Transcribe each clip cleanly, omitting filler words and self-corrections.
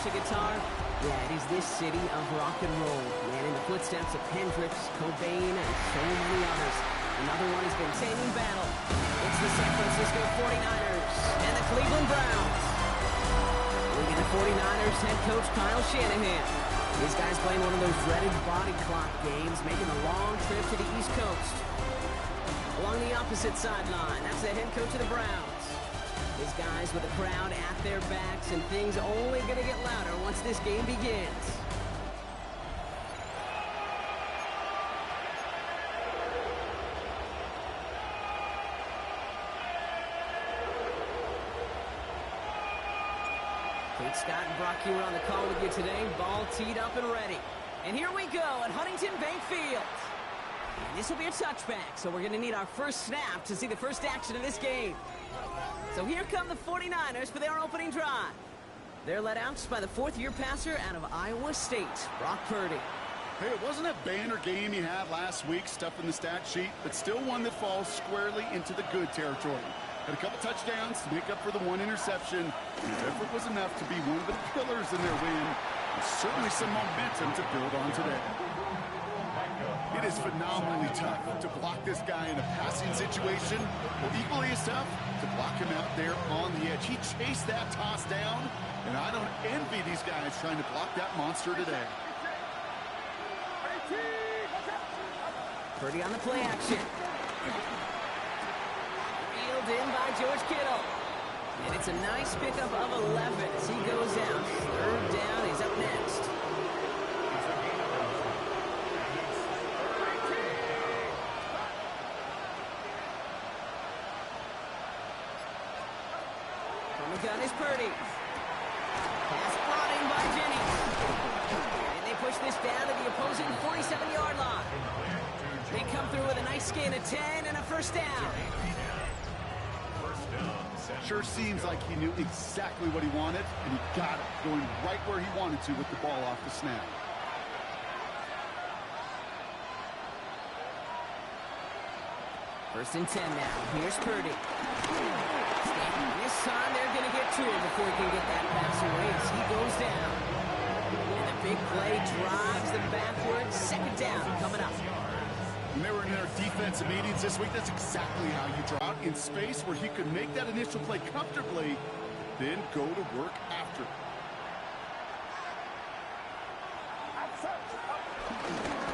a guitar? Yeah, it is this city of rock and roll. Man, in the footsteps of Hendrix, Cobain, and so many others. Another one has been taking battle. It's the San Francisco 49ers and the Cleveland Browns. Look at the 49ers head coach Kyle Shanahan. This guy's playing one of those dreaded body clock games, making a long trip to the East Coast. Along the opposite sideline, that's the head coach of the Browns. His guys with the crowd at their backs, and things only going to get louder once this game begins. Kate Scott and Brock Hewer on the call with you today. Ball teed up and ready. And here we go at Huntington Bank Field. And this will be a touchback, so we're going to need our first snap to see the first action of this game. So here come the 49ers for their opening drive. They're led out by the fourth-year passer out of Iowa State, Brock Purdy. Hey, it wasn't a banner game he had last week, stuff in the stat sheet, but still one that falls squarely into the good territory. Had a couple touchdowns to make up for the one interception, and his effort was enough to be one of the pillars in their win, and certainly some momentum to build on today. It is phenomenally tough to block this guy in a passing situation, or equally as tough to block him out there on the edge. He chased that toss down, and I don't envy these guys trying to block that monster today. Purdy on the play action. Reeled in by George Kittle. And it's a nice pickup of 11 as he goes out. Third down is up next. From the gun is Purdy. Pass brought in by Jennings. And they push this down to the opposing 47-yard line. They come through with a nice gain of 10 and a first down. Sure seems like he knew exactly what he wanted, and he got it, going right where he wanted to with the ball off the snap. First and 10 now. Here's Purdy. This time they're going to get to him before he can get that pass away as he goes down. And the big play drives them backwards. Second down coming up. When they were in their defensive meetings this week, that's exactly how you draw out in space where he could make that initial play comfortably, then go to work after.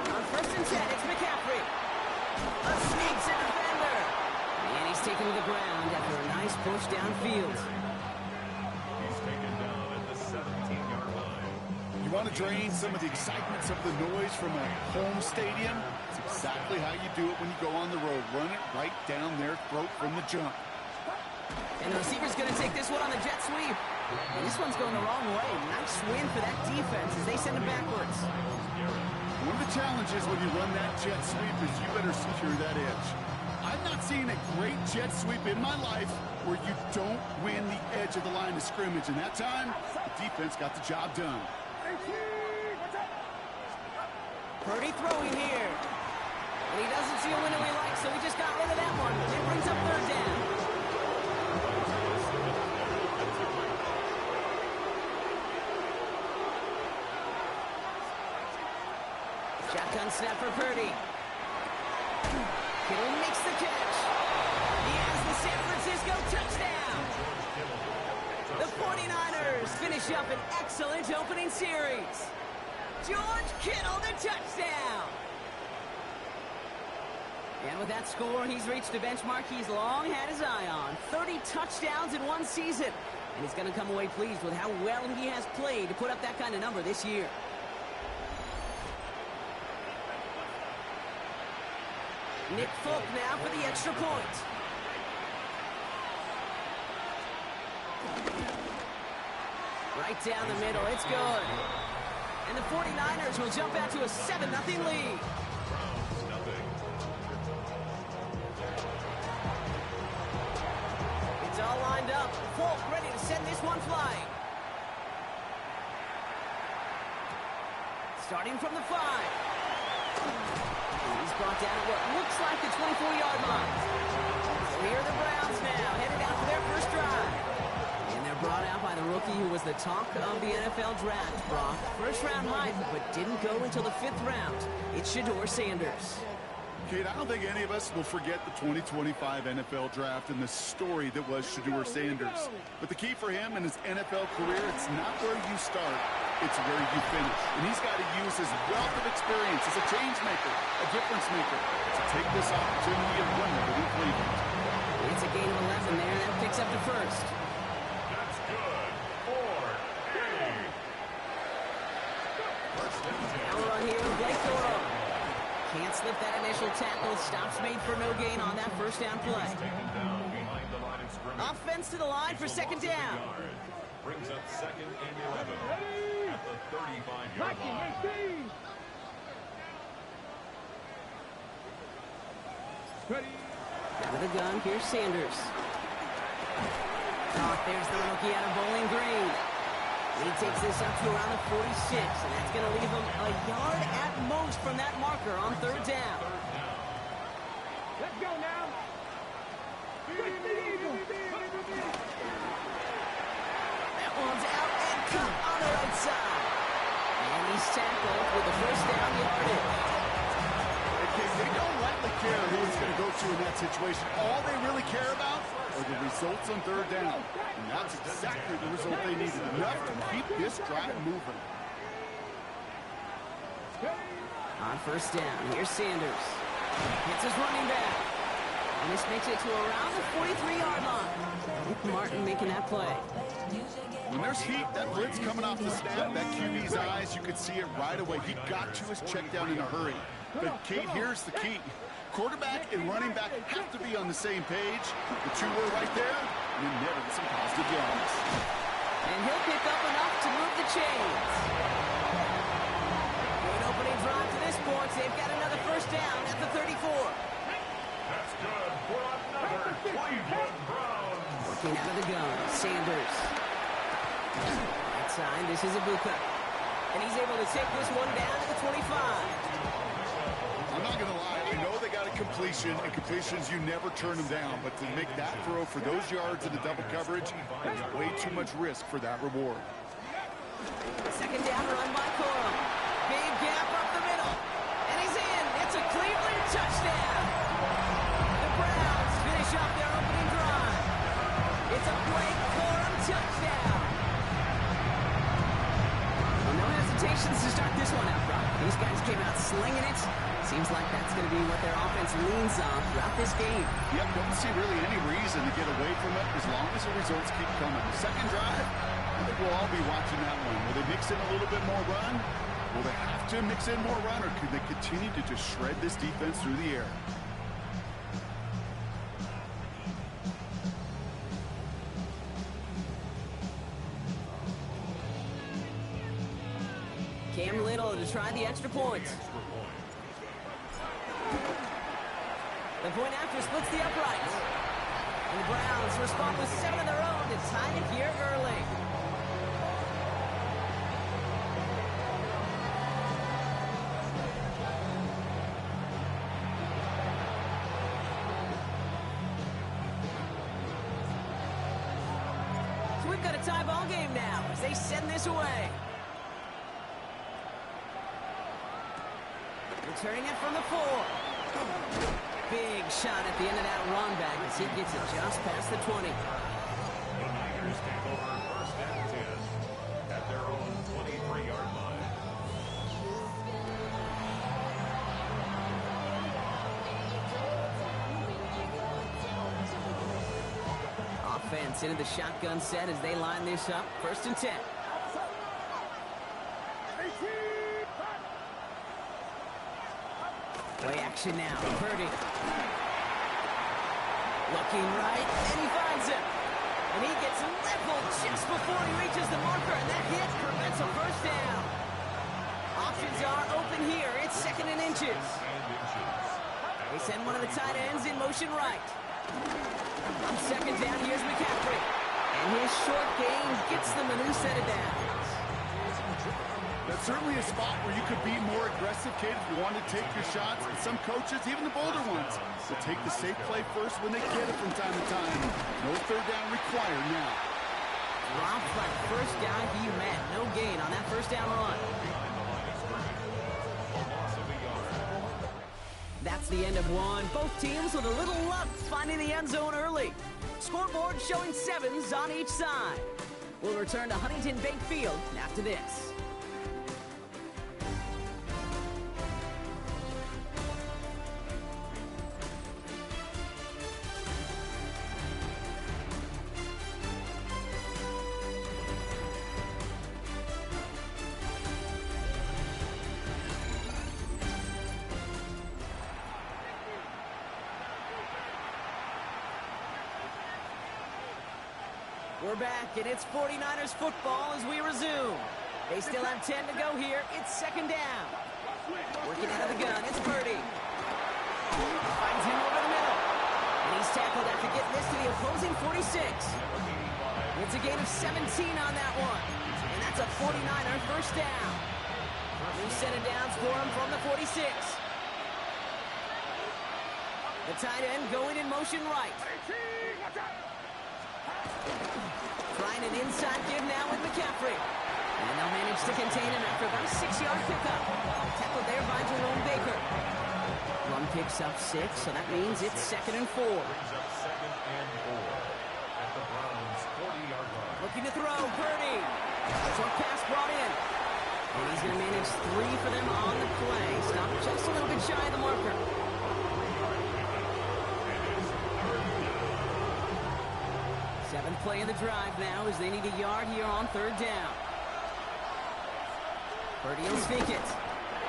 On first and 10, it's McCaffrey. A sneaks in defender. And he's taken to the ground after a nice push downfield. He's taken down at the 17-yard line. You want to drain some of the excitement, some of the noise from a home stadium? It's exactly how you do it when you go on the road. Run it right down their throat from the jump. And the receiver's going to take this one on the jet sweep. And this one's going the wrong way. Nice win for that defense as they send it backwards. One of the challenges when you run that jet sweep is you better secure that edge. I've not seen a great jet sweep in my life where you don't win the edge of the line of scrimmage. And that time, the defense got the job done. Purdy throwing here. And he doesn't see a window he likes, so he just got rid of that one. It brings up third down. Shotgun snap for Purdy. Kittle makes the catch. He has the San Francisco touchdown. The 49ers finish up an excellent opening series. George Kittle, the touchdown. And with that score, he's reached a benchmark he's long had his eye on. 30 touchdowns in one season. And he's going to come away pleased with how well he has played to put up that kind of number this year. Nick Folk now for the extra point. Right down the middle, it's good. And the 49ers will jump out to a 7-0 lead. It's all lined up. Folk ready to send this one flying. Starting from the 5. He's brought down at what looks like the 24-yard line. So here are the Browns now, headed out for their first drive. And they're brought out by the rookie who was the talk of the NFL draft, Brock. First-round hype, but didn't go until the 5th round. It's Shedeur Sanders. Kate, I don't think any of us will forget the 2025 NFL draft and the story that was Shedeur Sanders. But the key for him in his NFL career, it's not where you start, it's where you finish. And he's got to use his wealth of experience as a change maker, a difference maker, to take this opportunity and run with it in Cleveland. It's a gain of 11 there, and that picks up the first. That's good for A. First down. Now we're on here with Blake Thorne. Can't slip that initial tackle. Stops made for no gain on that first down play. Taken down behind the line of scrimmage. Offense to the line for second down. Brings up 2nd and 11 at the 35-yard line. Out of the gun, here's Sanders. Oh, there's the rookie out of Bowling Green. He takes this up to around the 46, and that's going to leave him a yard at most from that marker on 3rd down. Let's go now. That one's out and cut on the right side. And he's tackled with the first down yardage. They don't likely care who it's going to go to in that situation. All they really care about are the results on 3rd down. And that's exactly the result they needed. Enough to keep this drive moving. On 1st down, here's Sanders. Hits his running back. And this makes it to around the 43-yard line. Martin making that play. When there's heat, that blitz coming off the snap, that QB's eyes, you could see it right away. He got to his check down in a hurry. But, Kate, here's the key. Quarterback and running back have to be on the same page. The two were right there, and then netted some positive yards. And he'll pick up enough to move the chains. Good opening drive to this point. They've got another first down at the 34. That's good for another Cleveland Browns. Working out of the gun, Sanders. Outside, this is Ibuka. And he's able to take this one down to the 25. I'm not going to lie. I know they got a completion, and completions, you never turn them down. But to make that throw for those yards in the double coverage, there's way too much risk for that reward. Second down run by Corum. Big gap up the middle. And he's in. It's a Cleveland touchdown. The Browns finish up their opening drive. It's a Blake Corum touchdown. Well, no hesitations to start this one out, Brock. These guys came out slinging it. Seems like that's going to be what their offense leans on throughout this game. Yep, don't see really any reason to get away from it as long as the results keep coming. The second drive, I think we'll all be watching that one. Will they mix in a little bit more run? Will they have to mix in more run, or could they continue to just shred this defense through the air? Cam Little to try the extra point. The point after splits the uprights. And the Browns respond with 7 of their own to tie it here early. So we've got a tie ball game now as they send this away. Returning it from the 4. Big shot at the end of that run back as he gets it just past the 20. The Niners take over 1st and 10 at their own 23-yard line. Offense into the shotgun set as they line this up. 1st and 10. Play action now. Purdy. Looking right, and he finds him. And he gets leveled just before he reaches the marker, and that hit prevents a first down. Options are open here. It's 2nd and inches. They send one of the tight ends in motion right. On 2nd down, here's McCaffrey. And his short game gets them a new set of downs. That's certainly a spot where you could be more aggressive, kid, if you want to take your shots. And some coaches, even the bolder ones, will take the safe play first when they get it from time to time. No 3rd down required now. Dropped by the first guy he met. No gain on that first down run. That's the end of one. Both teams with a little luck finding the end zone early. Scoreboard showing 7s on each side. We'll return to Huntington Bank Field after this. We're back, and it's 49ers football as we resume. They still have 10 to go here. It's second down. Working out of the gun, it's Purdy. Finds him over the middle. And he's tackled after getting this to the opposing 46. It's a gain of 17 on that one. And that's a 49er first down. New set of downs for him from the 46. The tight end going in motion right. Trying an inside give now with McCaffrey. And they'll manage to contain him after about a 6-yard pickup. Tackled there by Jerome Baker. Run picks up 6, so that means it's 2nd and 4. Brings up 2nd and 4 at the Browns' 40-yard line. Looking to throw, Purdy. Short pass brought in. And he's going to manage 3 for them on the play. Stop just a little bit shy of the marker. Seventh play of the drive now as they need a yard here on 3rd down. Purdy will sneak it.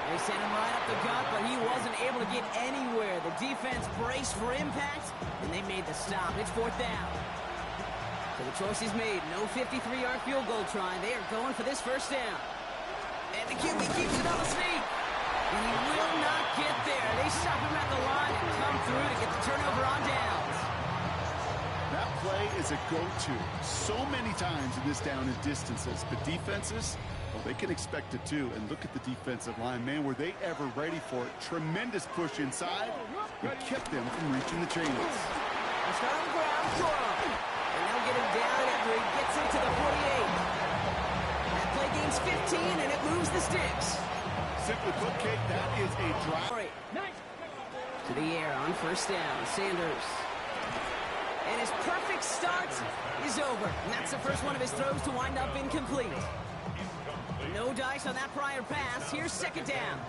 They sent him right up the gut, but he wasn't able to get anywhere. The defense braced for impact, and they made the stop. It's 4th down. So the choice is made. No 53-yard field goal try. They are going for this first down. And the QB keeps it on the sneak. And he will not get there. They stop him at the line and come through to get the turnover on downs. That play is a go-to so many times in this down and distances. But defenses, well, they can expect it too. And look at the defensive line, man. Were they ever ready for it? Tremendous push inside and kept them from reaching the chains. They start on the ground, Corum. And they'll get him down after he gets into the 48. That play gains 15, and it moves the sticks. Simply put, Kate, that is a drive. To the air on first down, Sanders. And his perfect start is over. And that's the first one of his throws to wind up incomplete. No dice on that prior pass. Here's 2nd down.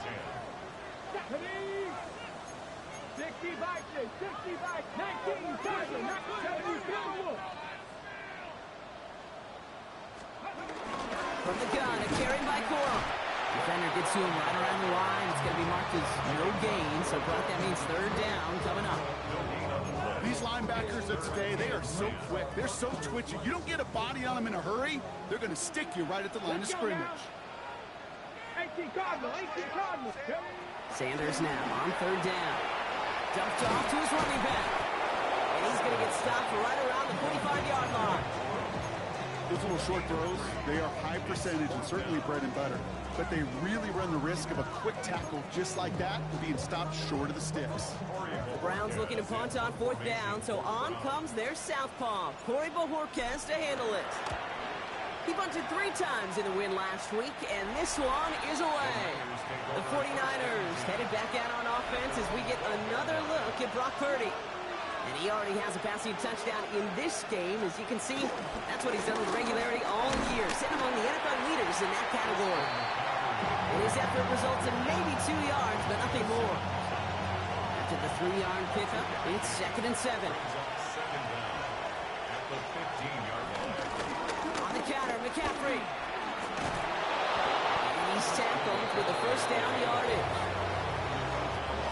65, 19, 7, not 70, From the gun, a carry by Corum. Defender gets to him right around the line. It's going to be marked as no gain, so Brock, that means 3rd down coming up. These linebackers of today, they are so quick. They're so twitchy. You don't get a body on them in a hurry, they're going to stick you right at the line of scrimmage. 18 Cardinal. Sanders now on 3rd down. Dumped off to his running back. And he's going to get stopped right around the 45-yard line. Those little short throws, they are high percentage and certainly bread and butter. But they really run the risk of a quick tackle just like that and being stopped short of the sticks. The Browns looking to punt on 4th down, so on comes their southpaw, Corey Bojorquez, to handle it. He bunted 3 times in the win last week, and this one is away. The 49ers headed back out on offense as we get another look at Brock Purdy. And he already has a passing touchdown in this game. As you can see, that's what he's done with regularity all year, sitting among the NFL leaders in that category. And his effort results in maybe 2 yards, but nothing more. After the 3-yard pickup, it's 2nd and 7. On the counter, McCaffrey. And he's tackled with the first down yardage.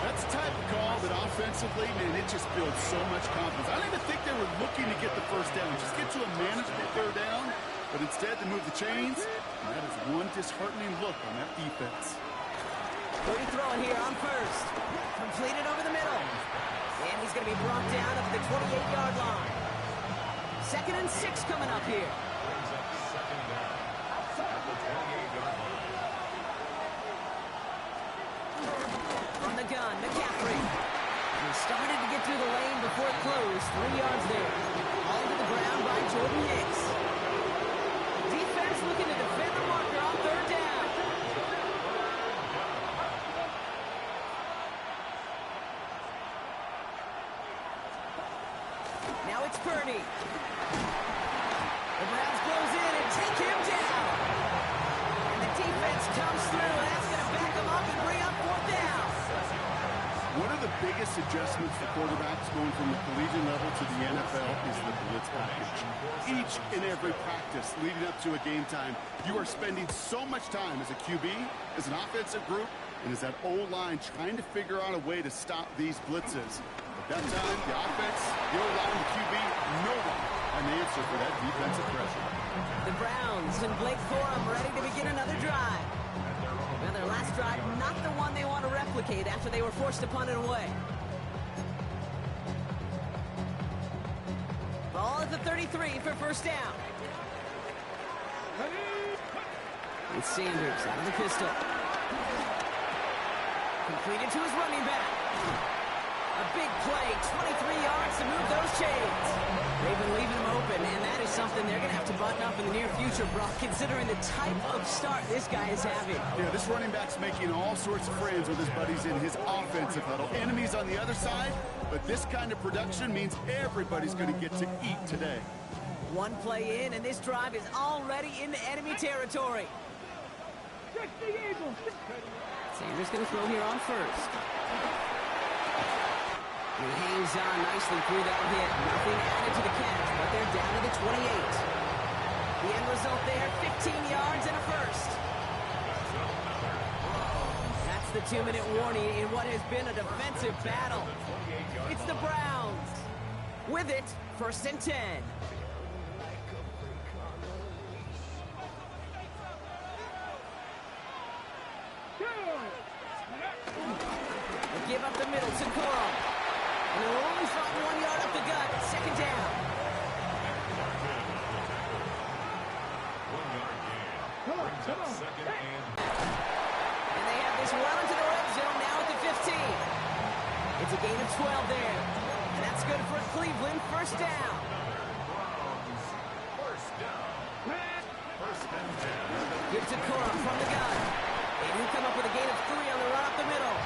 That's the type of call that offensively, man, it just builds so much confidence. I don't even think they were looking to get the first down. Just get to a manageable 3rd down, but instead to move the chains, and that is one disheartening look on that defense. Purdy throwing here on first. Completed over the middle. And he's going to be brought down at the 28-yard line. 2nd and 6 coming up here. From the gun, McCaffrey. He started to get through the lane before it closed. 3 yards there. All to the ground by Jordan Hicks. Bears looking to defend the marker on third down. Now it's Purdy. The Browns close in and take him down. And the defense comes through, and that's going to back him up and bring up fourth down. One of the biggest adjustments for quarterbacks going from the collegiate level to the NFL is the blitz package. Each and every practice leading up to a game time, you are spending so much time as a QB, as an offensive group, and as that O-line trying to figure out a way to stop these blitzes. At that time, the offense, the O-line, the QB, no one an answer for that defensive pressure. The Browns and Blake Corum ready to begin another drive. Now their last drive, not the one they want to replicate after they were forced to punt it away. Ball at the 33 for first down. It's Sanders out of the pistol. Completed to his running back. A big play, 23 yards to move those chains. They've been leaving him open, and that is something they're going to have to button up in the near future, Brock, considering the type of start this guy is having. Yeah, this running back's making all sorts of friends with his buddies in his offensive huddle. Enemies on the other side, but this kind of production means everybody's going to get to eat today. One play in, and this drive is already into enemy territory. Sanders going to throw here on first. He hangs on nicely through that hit. Nothing added to the catch, but they're down to the 28. The end result there, 15 yards and a first. That's the 2-minute warning in what has been a defensive battle. It's the Browns. With it, 1st and 10. They give up the middle to Corum. And they're only fighting 1 yard up the gut. 2nd down. And they have this well into the red zone now at the 15. It's a gain of 12 there. And that's good for Cleveland. 1st down. Give to Corum from the gun. And he'll come up with a gain of 3 on the run up the middle.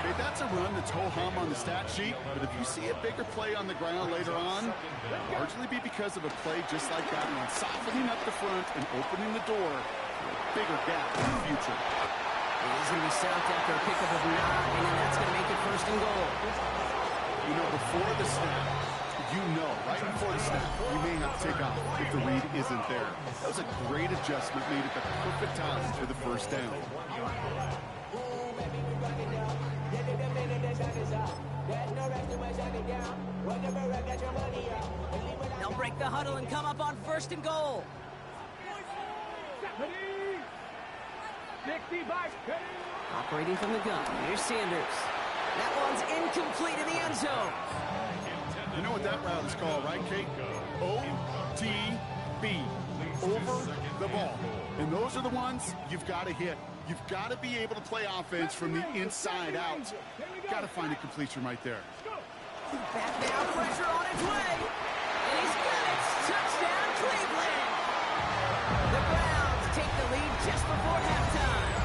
Okay, that's a run that's ho-hum on the stat sheet, but if you see a bigger play on the ground later on, it'll largely be because of a play just like that one, softening up the front and opening the door for a bigger gap in the future. He's going to be stopped after a pickup of 9, and that's going to make it 1st and goal. You know, before the snap, right before the snap, you may have to take off if the read isn't there. That was a great adjustment made at the perfect time for the 1st down. They'll break the huddle and come up on 1st and goal. 65. Operating from the gun, here's Sanders. That one's incomplete in the end zone. You know what that route is called, right, Kate? OTB, over the ball. And those are the ones you've got to hit. You've got to be able to play offense from the inside out. Got to find a completion right there. Back now, pressure on its way. And he's got it. Touchdown, Cleveland. The Browns take the lead just before halftime.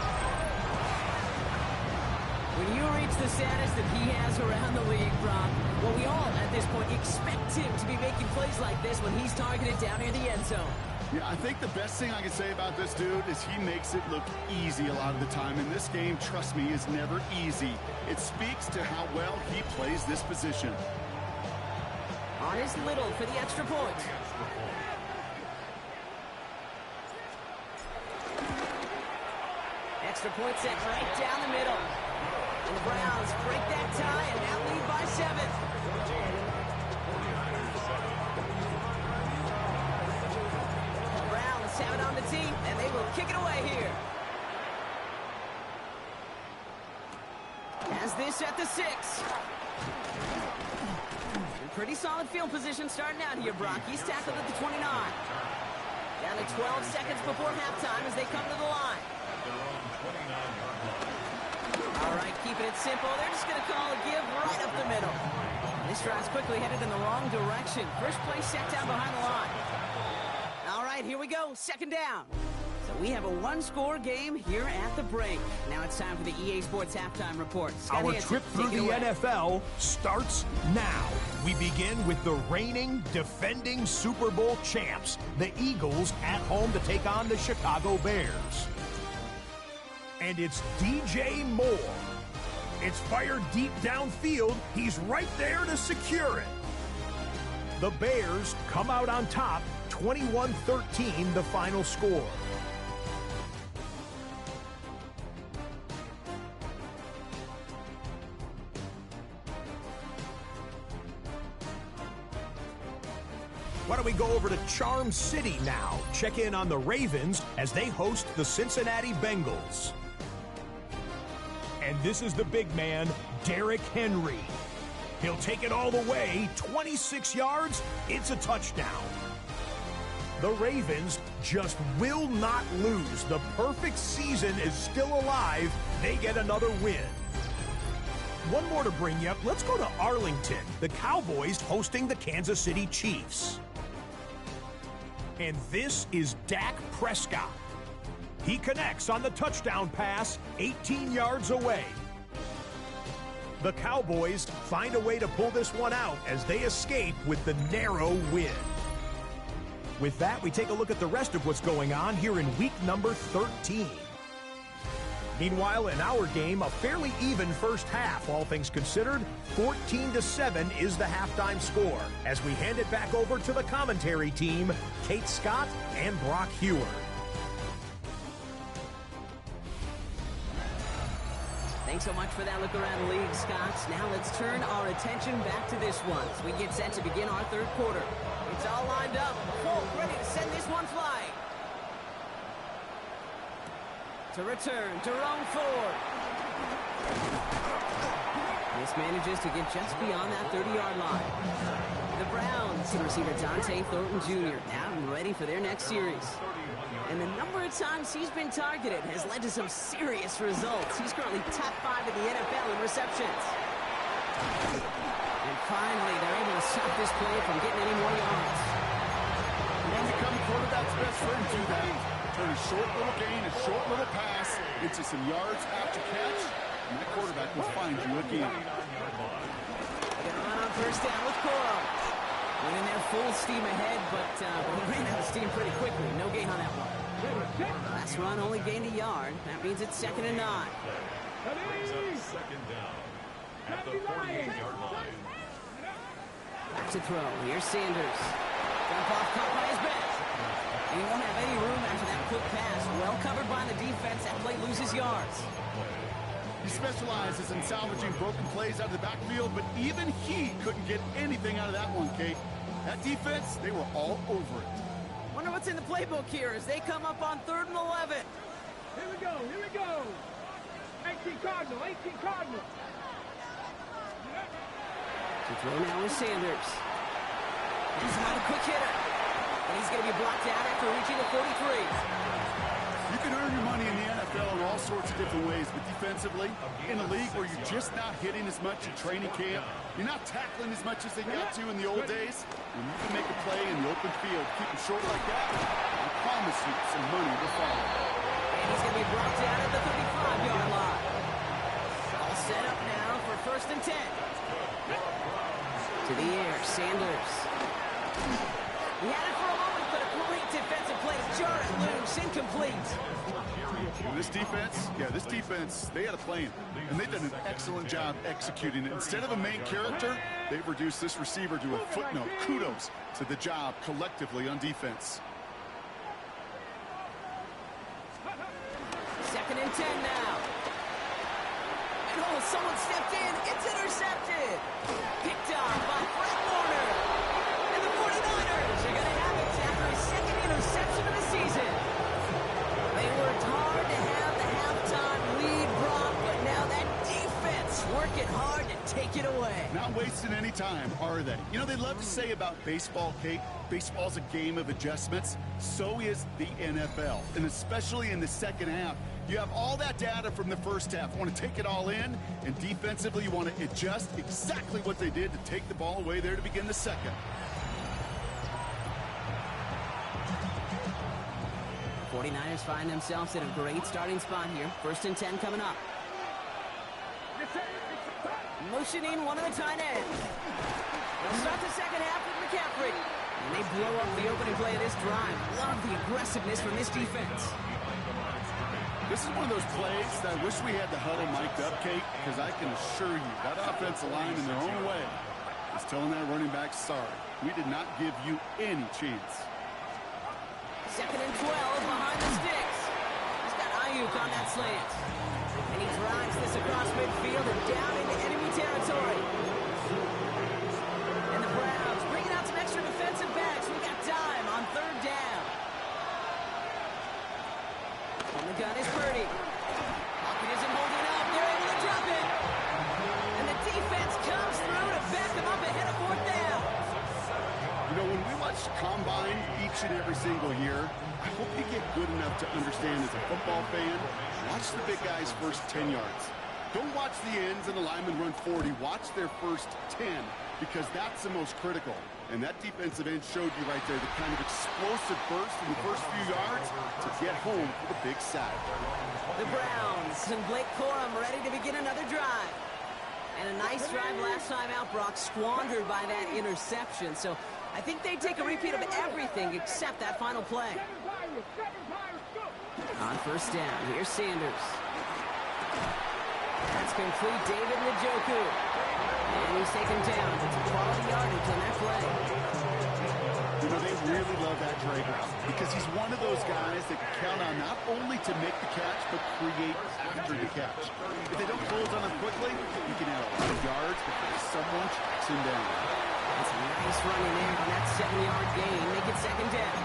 When you reach the status that he has around the league, Brock, well, we all, at this point, expect him to be making plays like this when he's targeted down near the end zone. Yeah, I think the best thing I can say about this dude is he makes it look easy a lot of the time. And this game, trust me, is never easy. It speaks to how well he plays this position. On his Little for the extra point. Extra point set right down the middle. And the Browns break that tie and now lead by 7. The Browns have it on the tee, and they will kick it away here. Has this at the 6. Pretty solid field position starting out here, Brock. He's tackled at the 29. Down to 12 seconds before halftime as they come to the line. All right, keeping it simple. They're just going to call a give right up the middle. This drive's quickly headed in the wrong direction. First play set down behind the line. All right, here we go, second down. So we have a one-score game here at the break. Now it's time for the EA Sports Halftime Report. Scott Our Hansen, trip through take it the away. NFL starts now. We begin with the reigning, defending Super Bowl champs, the Eagles, at home to take on the Chicago Bears. And it's DJ Moore. It's fired deep downfield. He's right there to secure it. The Bears come out on top, 21-13 the final score. Why don't we go over to Charm City now? Check in on the Ravens as they host the Cincinnati Bengals. And this is the big man, Derrick Henry. He'll take it all the way, 26 yards, it's a touchdown. The Ravens just will not lose. The perfect season is still alive. They get another win. One more to bring you up. Let's go to Arlington. The Cowboys hosting the Kansas City Chiefs. And this is Dak Prescott. He connects on the touchdown pass, 18 yards away. The Cowboys find a way to pull this one out as they escape with the narrow win. With that, we take a look at the rest of what's going on here in week number 13. Meanwhile, in our game, a fairly even first half, all things considered. 14-7 is the halftime score as we hand it back over to the commentary team, Kate Scott and Brock Heward. Thanks so much for that look around the league, Scott. Now let's turn our attention back to this one as we get set to begin our third quarter. It's all lined up. Folk ready to send this one flying. To return, Jerome Ford. This manages to get just beyond that 30-yard line. The Browns, receiver Dante Thornton Jr. now ready for their next series. And the number of times he's been targeted has led to some serious results. He's currently top 5 in the NFL in receptions. And finally, they're able to stop this play from getting any more yards. And become the quarterback's best friend to that. Turn a short little gain, a short little pass into some yards after catch, and that quarterback will find you again. They're gonna run on first down with Coro. Went in there full steam ahead, but he ran out of steam pretty quickly. No gain on that one. Last run only gained a yard. That means it's 2nd and 9. Brings up second down at the 48-yard line. Back to throw. Here's Sanders. Dump off caught by his back. He won't have any room after that quick pass. Well covered by the defense. That play loses yards. He specializes in salvaging broken plays out of the backfield, but even he couldn't get anything out of that one, Kate. That defense, they were all over it. Wonder what's in the playbook here as they come up on 3rd and 11. Here we go, here we go. 18 Cardinal, 18 Cardinal. To throw now is Sanders. He's not a quick hitter. And he's going to be blocked out after reaching the 43. You can earn your money in the NFL in all sorts of different ways, but defensively, in a league where you're just not hitting as much in training camp, you're not tackling as much as they got to in the old days, when you can make a play in the open field, keep it short like that, I promise you some money will follow. And he's going to be blocked out at the 35-yard line. All set up now for 1st and 10. To the air, Sanders. He had it for a moment, but a great defensive play to jar it loose, incomplete. And this defense, they had a plan, and they've done an excellent job executing it. Instead of a main character, they've reduced this receiver to a footnote. Kudos to the job collectively on defense. 2nd and 10 now. And someone stepped in. It's intercepted. Picked off by Fred Warner. And the 49ers are going to have it after his 2nd interception of the season. They worked hard to have the halftime lead, Brock, but now that defense working hard to take it away. Not wasting any time, are they? You know, they love to say about baseball, Kate, baseball's a game of adjustments. So is the NFL, and especially in the second half. You have all that data from the first half. You want to take it all in, and defensively you want to adjust exactly what they did to take the ball away there to begin the second. 49ers find themselves in a great starting spot here. 1st and 10 coming up. Motioning one of the tight ends. They'll start the second half with McCaffrey. And they blow up the opening play of this drive. Love the aggressiveness from this defense. This is one of those plays that I wish we had the huddle mic'd up, Kate, because I can assure you that offensive line in their own way is telling that running back, sorry, we did not give you any chance. 2nd and 12 behind the sticks. He's got Ayuk on that slant. And he drives this across midfield and down into enemy territory. And the Browns bringing out some extra defensive backs. We got time on 3rd down. On the gun is Purdy. Pocket isn't holding up. They're able to drop it. And the defense comes through to back them up ahead of 4th down. You know, when we watch Combine each and every single year, I hope you get good enough to understand as a football fan, watch the big guys' first 10 yards. Don't watch the ends and the linemen run 40. Watch their first 10, because that's the most critical. And that defensive end showed you right there the kind of explosive burst in the first few yards to get home for the big sack. The Browns and Blake Corum ready to begin another drive. And a nice drive last time out, Brock, squandered by that interception. So I think they take a repeat of everything except that final play. On 1st down, here's Sanders. That's complete, David Njoku. And he's taken down. It's a quality yardage on that play. You know, they really love that Drake route because he's one of those guys that can count on not only to make the catch, but create after the catch. If they don't close on him quickly, he can add a lot of yards before someone tracks him down. That's a nice run in there on that 7-yard gain. Make it 2nd down.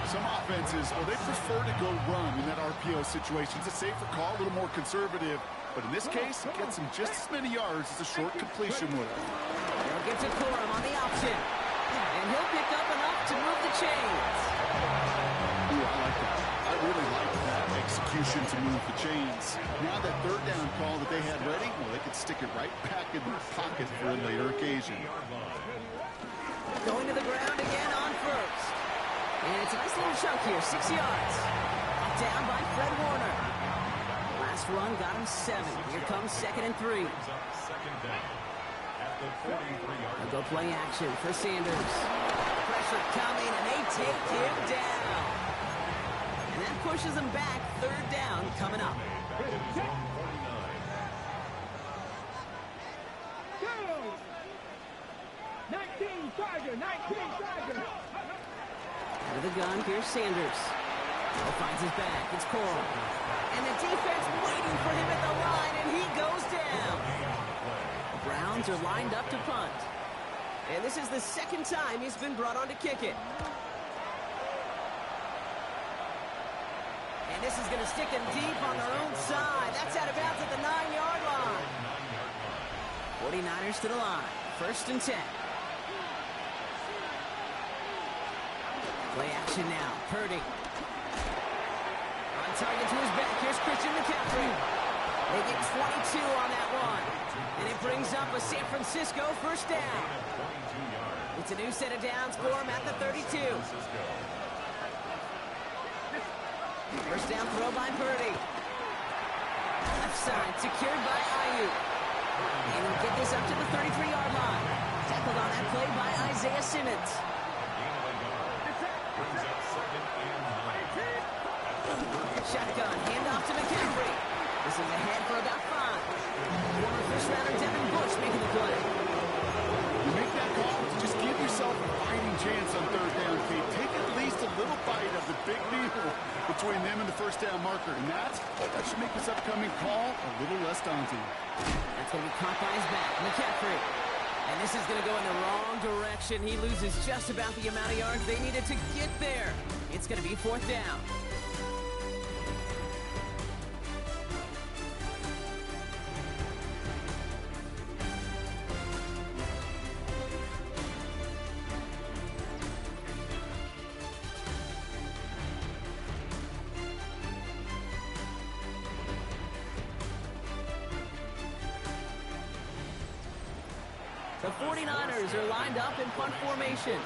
Some offenses, well, they prefer to go run in that RPO situation. It's a safer call, a little more conservative. But in this case, it gets him just as many yards as a short completion would. They'll get to Corum on the option. And he'll pick up enough to move the chains. Ooh, I like that. I really like that execution to move the chains. Now that 3rd down call that they had ready, well, they could stick it right back in their pocket for a later occasion. Going to the ground again on 1st. And it's a nice little chunk here, 6 yards. Up down by Fred Warner. Last run got him 7. Here comes 2nd and 3. They'll go play action for Sanders. Pressure coming, and they take him down. And that pushes them back. 3rd down coming up. 19 Tiger. Out of the gun, here's Sanders. He finds his back. It's Corum. And the defense waiting for him at the line, and he goes down. The Browns are lined up to punt. And this is the 2nd time he's been brought on to kick it. And this is going to stick them deep on their own side. That's out of bounds at the 9-yard line. 49ers to the line. 1st and 10. Play action now. Purdy. On target to his back. Here's Christian McCaffrey. They get 22 on that one. And it brings up a San Francisco 1st down. It's a new set of downs for him at the 32. 1st down throw by Purdy. Left side secured by Ayuk. And he'll get this up to the 33-yard line. Tackled on that play by Isaiah Simmons. Shotgun, handoff to McCaffrey. This is ahead for about 5. Former 1st-rounder Devin Bush making the play. You make that call, just give yourself a fighting chance on 3rd down, Kate. Take at least a little bite of the big deal between them and the 1st down marker. And that should make this upcoming call a little less daunting. That's going to be caught by his back. McCaffrey. And this is going to go in the wrong direction. He loses just about the amount of yards they needed to get there. It's going to be 4th down. The 49ers are lined up in punt formation.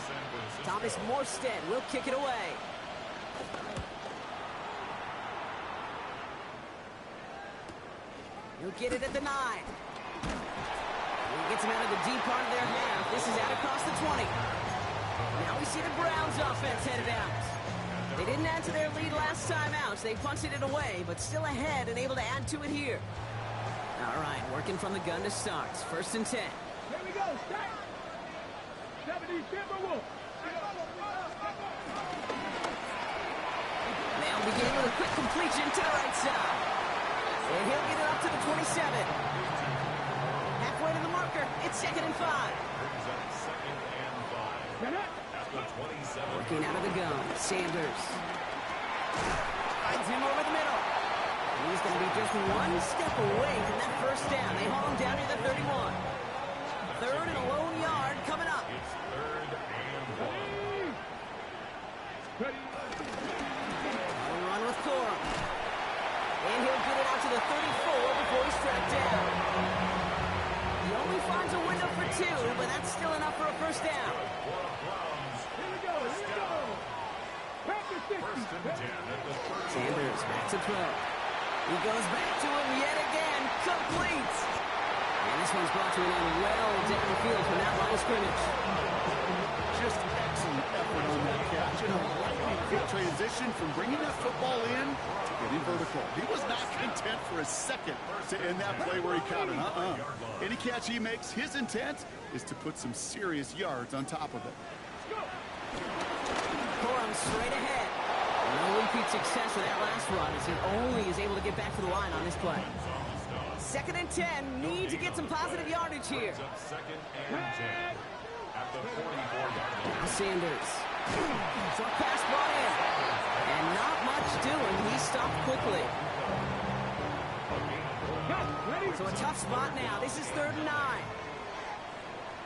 Thomas Morstead will kick it away. He'll get it at the 9. He gets him out of the deep part of their half. This is out across the 20. Now we see the Browns offense headed out. They didn't add to their lead last time out. They punted it away, but still ahead and able to add to it here. All right, working from the gun to start. 1st and 10. Here we go, start. 70 Timberwolves. They'll begin with a quick completion to the right side. And he'll get it up to the 27. Halfway to the marker. It's 2nd and 5. Brings up 2nd and 5. At the 27. Working out of the gun. Sanders. Finds him over the middle. He's going to be just one step away from that 1st down. They haul him down to the 31. 3rd and a lone yard coming up. It's 3rd and 1. Ready. He'll run with Corum. And he'll get it out to the 34 before he's tracked down. He only finds a window for 2, but that's still enough for a 1st down. Here we go, here we go. Practice 50. 1st and 10 at the 30. Sanders back to throw. He goes back to him yet again. Complete. And this one's brought to an end well downfield from that line of scrimmage. Just excellent effort on that catch. And a lightning quick transition from bringing that football in to getting vertical. He was not content for a second to end that play where he caught it. Any catch he makes, his intent is to put some serious yards on top of it. Corum straight ahead. No repeat success with that last run as he only is able to get back to the line on this play. 2nd and 10. Need to get some positive yardage here. Brings up 2nd and 10 at the 44-yard line. Sanders. Short pass brought in. And not much doing. He stopped quickly. Ready. So a tough spot now. This is 3rd and 9.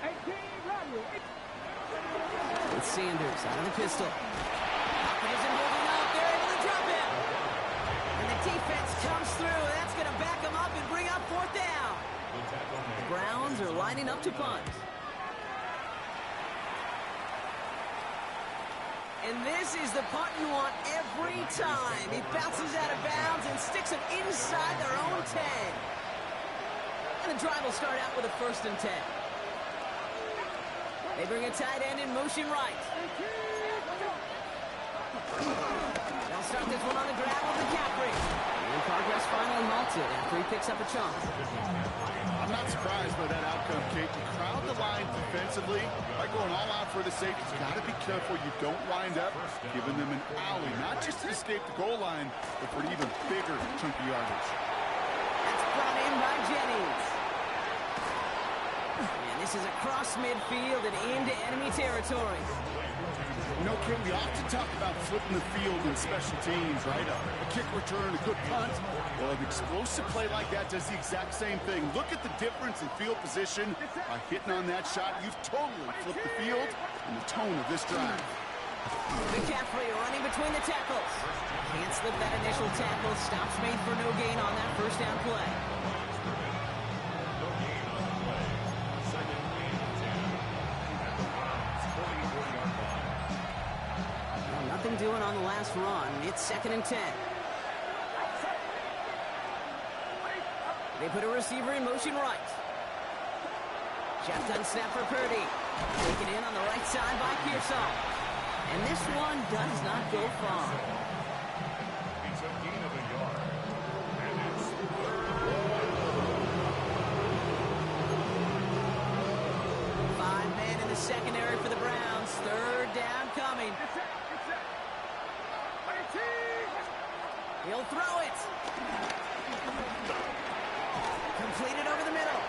18, Rodney. With Sanders out of the pistol. Hopkins isn't holding up. They're able to drop him. And the defense comes through. That's going to back him up and bring up 4th down. The Browns are lining up to punt. And this is the punt you want every time. He bounces out of bounds and sticks it inside their own 10. And the drive will start out with a 1st and 10. They bring a tight end in motion right. They'll start this one on the ground with McCaffrey. And progress finally halted after he picks up a chunk. I'm not surprised by that outcome, Kate. You crowd the line defensively by going all out for the safety. You've got to be careful you don't wind up giving them an alley, not just to escape the goal line, but for an even bigger chunky yardage. That's brought in by Jennings. And this is across midfield and into enemy territory. You know, Kate, we often talk about flipping the field in special teams, right? A kick return, a good punt. Well, an explosive play like that does the exact same thing. Look at the difference in field position. By hitting on that shot, you've totally flipped the field and the tone of this drive. McCaffrey running between the tackles. Can't slip that initial tackle. Stops made for no gain on that 1st down play. No gain on the play. 2nd and 10 at the Browns' 44-yard line. Well, nothing doing on the last run. It's 2nd and 10. They put a receiver in motion right. Shotgun snap for Purdy. Taken in on the right side by Pearson. And this one does not go far. It's a gain of a yard. And it's 5 men in the secondary for the Browns. 3rd down coming. He'll throw it. Completed over the middle.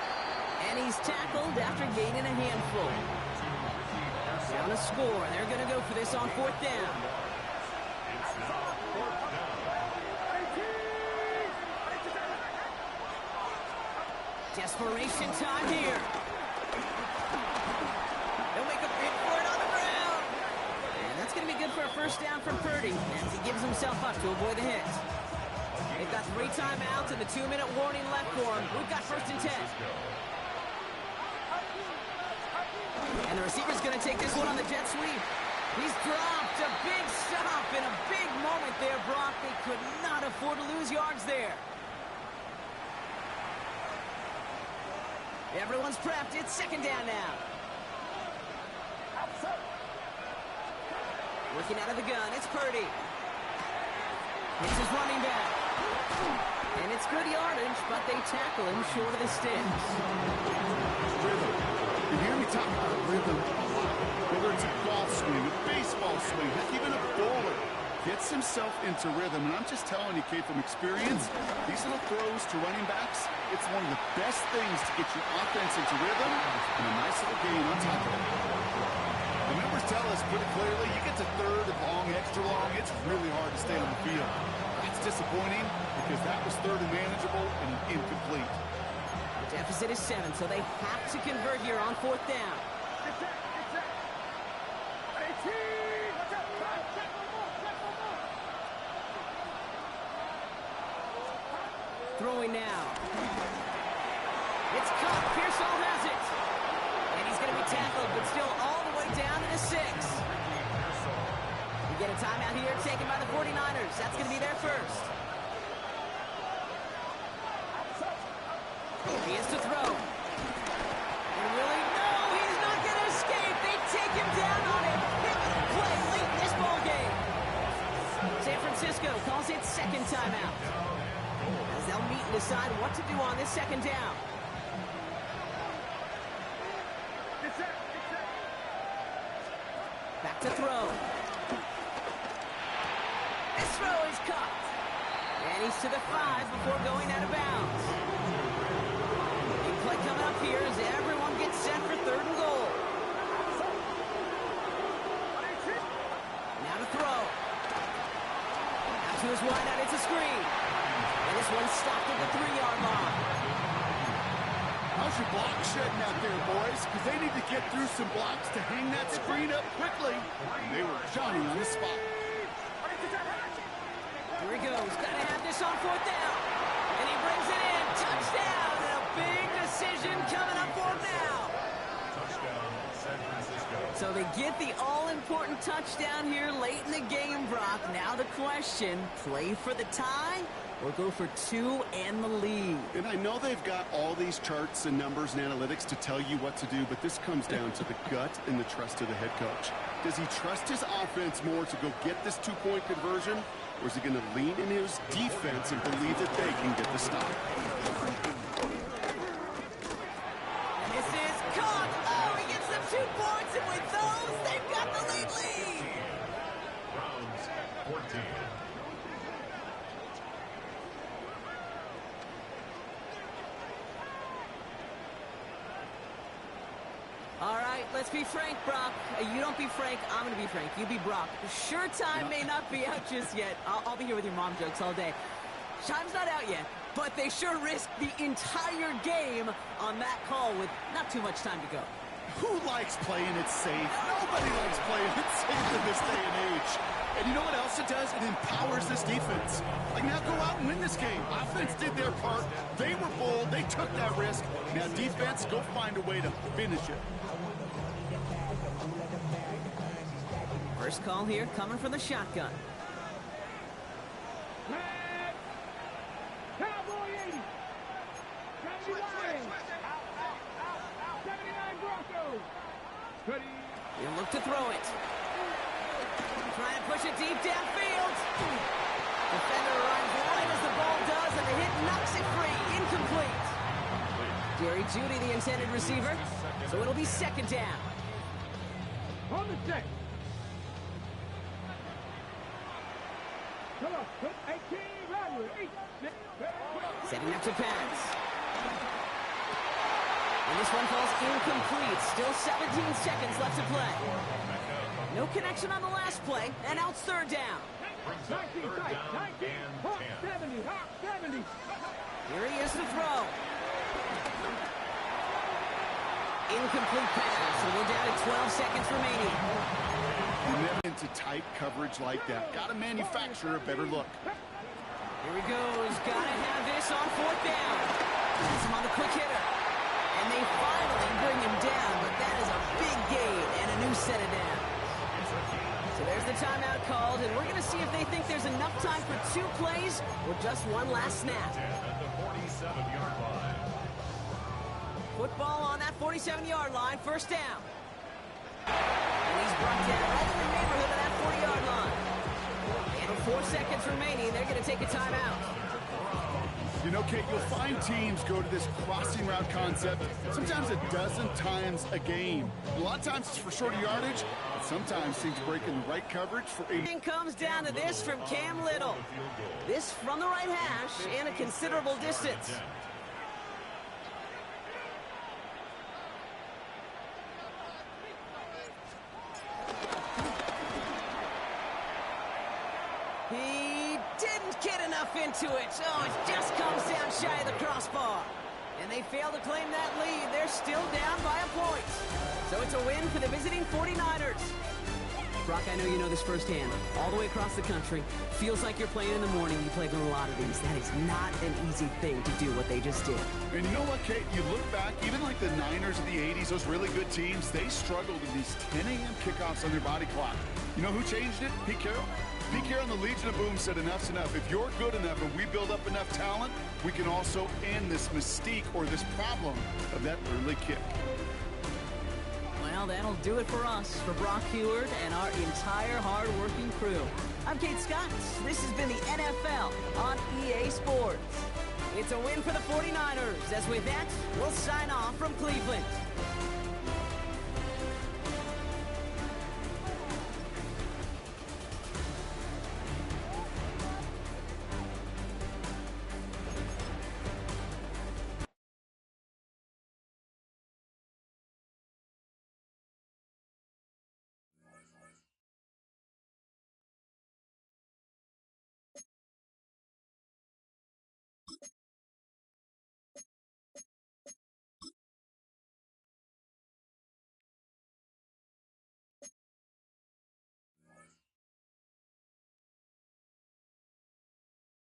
And he's tackled after gaining a handful. Down to score. They're going to go for this on 4th down. Desperation time here. They'll make a bid for it on the ground. And that's going to be good for a 1st down from Purdy as he gives himself up to avoid the hit. They've got 3 timeouts and the 2-minute warning left for him. We've got 1st and 10. And the receiver's going to take this one on the jet sweep. He's dropped a big stop in a big moment there, Brock. They could not afford to lose yards there. Everyone's prepped. It's second down now. Working out of the gun. It's Purdy. It's his running back. And it's good yardage, but they tackle him short of the sticks. Rhythm. You hear me talk about rhythm a lot. Whether it's a golf swing, a baseball swing, heck, even a bowler gets himself into rhythm. And I'm just telling you, Kate, from experience, these little throws to running backs, it's one of the best things to get your offense into rhythm and a nice little gain on top of it. The numbers tell us pretty clearly, you get to third and long, extra long, it's really hard to stay on the field. That's disappointing because that was third and manageable and incomplete. The deficit is 7, so they have to convert here on fourth down. Throwing now. It's caught. Pearsall has it. And he's going to be tackled, but still all the way down to the 6. We get a timeout here taken by the 49ers. That's going to be their first. He is to throw. And really, no, he's not going to escape. They take him down on a pivotal play late in this ball game. San Francisco calls it second timeout. As they'll meet and decide what to do on this second down. Back to throw. This throw is caught. And he's to the 5 before going out of bounds. Big play coming up here as everyone gets set for third and goal. Now to throw. Out to his wideout, it's a screen. And this one's stopped at the 3-yard line. How's your block shedding out there, boys? Because they need to get through some blocks to hang that screen up quickly. They were Johnny on the spot. Here he goes. Got to have this on fourth down. And he brings it in. Touchdown. And a big decision coming up for him now. Touchdown, San Francisco. So they get the all-important touchdown here late in the game, Brock. Now the question, play for the tie or go for 2 and the lead? And I know they've got all these charts and numbers and analytics to tell you what to do, but this comes down to the gut and the trust of the head coach. Does he trust his offense more to go get this 2-point conversion, or is he going to lean in his defense and believe that they can get the stop? And this is caught. Oh, he gets them 2 points, and with those, they've got the lead. Browns 14. All right, let's be frank, Brock. You don't be Frank, I'm going to be Frank. You be Brock. Sure, time may not be out just yet. I'll be here with your mom jokes all day. Time's not out yet, but they sure risked the entire game on that call with not too much time to go. Who likes playing it safe? Nobody likes playing it safe in this day and age. And you know what else it does? It empowers this defense. Like, now go out and win this game. Offense did their part. They were bold. They took that risk. Now defense, go find a way to finish it. First call here coming from the shotgun. Cowboy 80. 79. 79 Broncos. Ready. He'll look to throw it. Trying to push it deep downfield. Defender runs right as the ball does, and the hit knocks it free. Incomplete. Jerry Jeudy, the intended receiver. So it'll be second down. On the set. Come on. 18. Rodwood. 8. Setting up to pass. And this one falls incomplete. Still 17 seconds left to play. No connection on the last play, and now it's third down. 19 tight. 19. Hawk 70. Hawk 70. Here he is to throw. Incomplete pass, so we're down to 12 seconds remaining. You never into tight coverage like that. Got to manufacture a better look. Here he goes. Got to have this on fourth down. Gets him on the quick hitter. And they finally bring him down, but that is a big gain and a new set of downs. So there's the timeout called, and we're going to see if they think there's enough time for 2 plays or just one last snap. At the 47-yard line. ball on that 47-yard line, first down. And he's brought down right in the neighborhood of that 40-yard line. And with 4 seconds remaining, they're going to take a timeout. You know, Kate, you'll find teams go to this crossing route concept sometimes a dozen times a game. A lot of times it's for shorter yardage, but sometimes teams break in the right coverage for a... It comes down to this from Cam Little. This from the right hash and a considerable distance. He didn't get enough into it. Oh, it just comes down shy of the crossbar. And they fail to claim that lead. They're still down by a point. So it's a win for the visiting 49ers. Brock, I know you know this firsthand. All the way across the country. Feels like you're playing in the morning. You played with a lot of these. That is not an easy thing to do what they just did. And you know what, Kate? You look back, even like the Niners of the 80s, those really good teams, they struggled with these 10 a.m. kickoffs on their body clock. You know who changed it? Pete Carroll. Pete Carroll and the Legion of Boom said enough's enough. If you're good enough and we build up enough talent, we can also end this mystique or this problem of that early kick. Well, that'll do it for us, for Brock Heward and our entire hard-working crew. I'm Kate Scott. This has been the NFL on EA Sports. It's a win for the 49ers. As with that, we'll sign off from Cleveland.